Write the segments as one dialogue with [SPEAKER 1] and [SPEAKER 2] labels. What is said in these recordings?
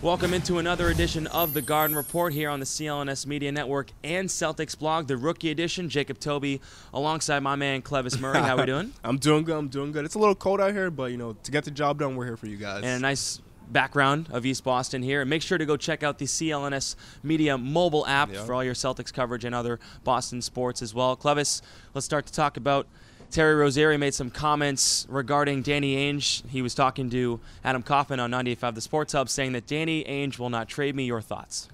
[SPEAKER 1] Welcome into another edition of the Garden Report here on the CLNS Media Network and Celtics blog, the rookie edition. Jacob Toby alongside my man Clevis Murray. How we doing?
[SPEAKER 2] I'm doing good. It's a little cold out here, but to get the job done, we're here for you guys.
[SPEAKER 1] And a nice background of East Boston here. And make sure to go check out the CLNS Media mobile app for all your Celtics coverage and other Boston sports as well. Clevis, let's start to talk about Terry Rozier made some comments regarding Danny Ainge. He was talking to Adam Kaufman on 98.5 The Sports Hub, saying that Danny Ainge will not trade me. Your thoughts?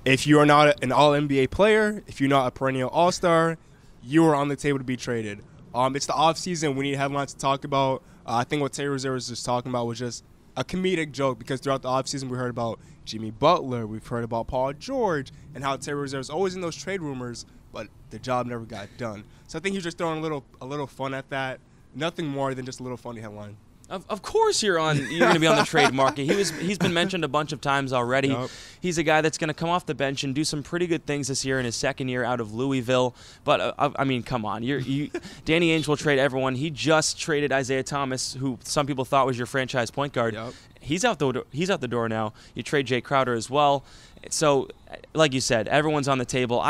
[SPEAKER 2] If you are not an All-NBA player, if you're not a perennial All-Star, you are on the table to be traded. It's the off-season. We need headlines to talk about. I think what Terry Rozier was just talking about was just a comedic joke, because throughout the offseason we heard about Jimmy Butler, we've heard about Paul George, and how Terry Rozier was always in those trade rumors, but the job never got done. So I think he was just throwing a little fun at that. Nothing more than just a little funny headline.
[SPEAKER 1] Of course you're going to be on the trade market. He's been mentioned a bunch of times already. Yep. He's a guy that's going to come off the bench and do some pretty good things this year in his second year out of Louisville. But I mean, come on, Danny Ainge will trade everyone. He just traded Isaiah Thomas, who some people thought was your franchise point guard. Yep. He's out the door now. You trade Jay Crowder as well. So, like you said, everyone's on the table.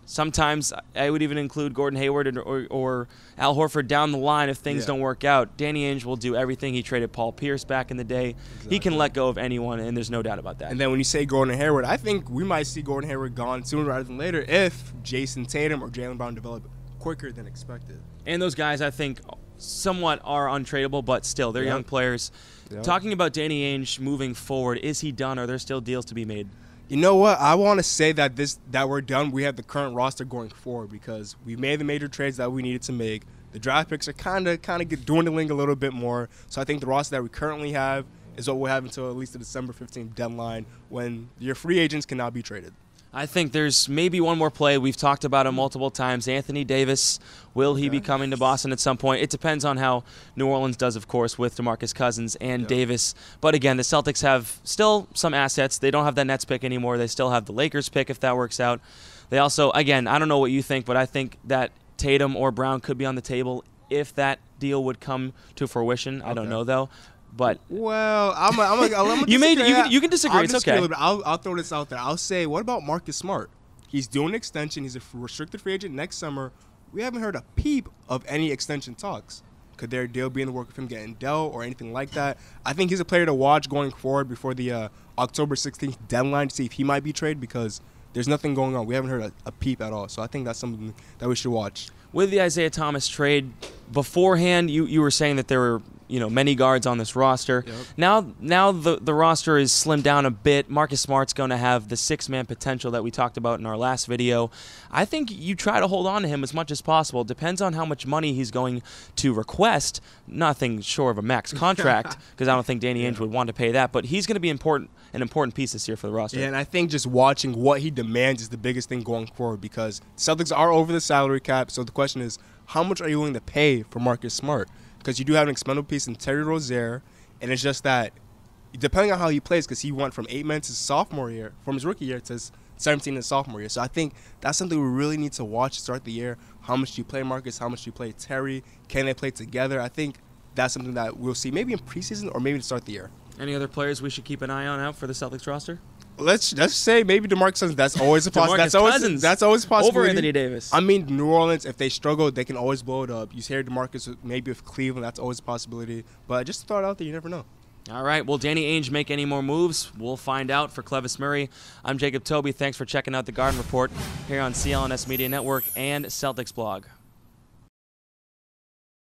[SPEAKER 1] Sometimes I would even include Gordon Hayward or Al Horford down the line if things don't work out. Danny Ainge will do everything. He traded Paul Pierce back in the day. Exactly. He can let go of anyone, and there's no doubt about that.
[SPEAKER 2] And then when you say Gordon Hayward, I think we might see Gordon Hayward gone sooner rather than later if Jason Tatum or Jaylen Brown develop quicker than expected.
[SPEAKER 1] And those guys, I think, somewhat are untradeable, but still, they're young players. Yep. Talking about Danny Ainge moving forward, is he done? Are there still deals to be made?
[SPEAKER 2] You know what? I want to say that we're done. We have the current roster going forward because we made the major trades that we needed to make. The draft picks are kind of dwindling a little bit more. So I think the roster that we currently have is what we'll have until at least the December 15th deadline, when your free agents cannot be traded.
[SPEAKER 1] I think there's maybe one more play. We've talked about him multiple times. Anthony Davis, will he be coming to Boston at some point? It depends on how New Orleans does, of course, with DeMarcus Cousins and Davis. But again, the Celtics have still some assets. They don't have that Nets pick anymore. They still have the Lakers pick if that works out. They also, again, I don't know what you think, but I think that Tatum or Brown could be on the table if that deal would come to fruition. I don't know, though. But
[SPEAKER 2] I'm
[SPEAKER 1] you can disagree. It's okay.
[SPEAKER 2] I'll throw this out there. I'll say, what about Marcus Smart? He's doing an extension. He's a restricted free agent next summer. We haven't heard a peep of any extension talks. Could their deal be in the work of him getting dealt or anything like that? I think he's a player to watch going forward before the October 16th deadline to see if he might be traded, because there's nothing going on. We haven't heard a peep at all. So I think that's something that we should watch.
[SPEAKER 1] With the Isaiah Thomas trade beforehand, you were saying that there were many guards on this roster. Yep. Now the roster is slimmed down a bit. Marcus Smart's going to have the six-man potential that we talked about in our last video. I think you try to hold on to him as much as possible. It depends on how much money he's going to request. Nothing short of a max contract, because I don't think Danny Ainge would want to pay that. But he's going to be an important piece this year for the roster.
[SPEAKER 2] Yeah, and I think just watching what he demands is the biggest thing going forward, because Celtics are over the salary cap. So the question is, how much are you willing to pay for Marcus Smart? Because you do have an expendable piece in Terry Rozier, and it's just that depending on how he plays, because he went from 8 months his sophomore year, from his rookie year to his 17 in his sophomore year. So I think that's something we really need to watch to start the year. How much do you play Marcus? How much do you play Terry? Can they play together? I think that's something that we'll see maybe in preseason or maybe to start the year.
[SPEAKER 1] Any other players we should keep an eye on out for the Celtics roster?
[SPEAKER 2] Let's say maybe DeMarcus Cousins. That's always a possibility. That's always a possibility.
[SPEAKER 1] Over Anthony Davis.
[SPEAKER 2] I mean, New Orleans, if they struggle, they can always blow it up. You hear DeMarcus maybe with Cleveland. That's always a possibility. But just to throw it out there, you never know.
[SPEAKER 1] All right. Will Danny Ainge make any more moves? We'll find out. For Clevis Murray, I'm Jacob Toby. Thanks for checking out the Garden Report here on CLNS Media Network and Celtics blog.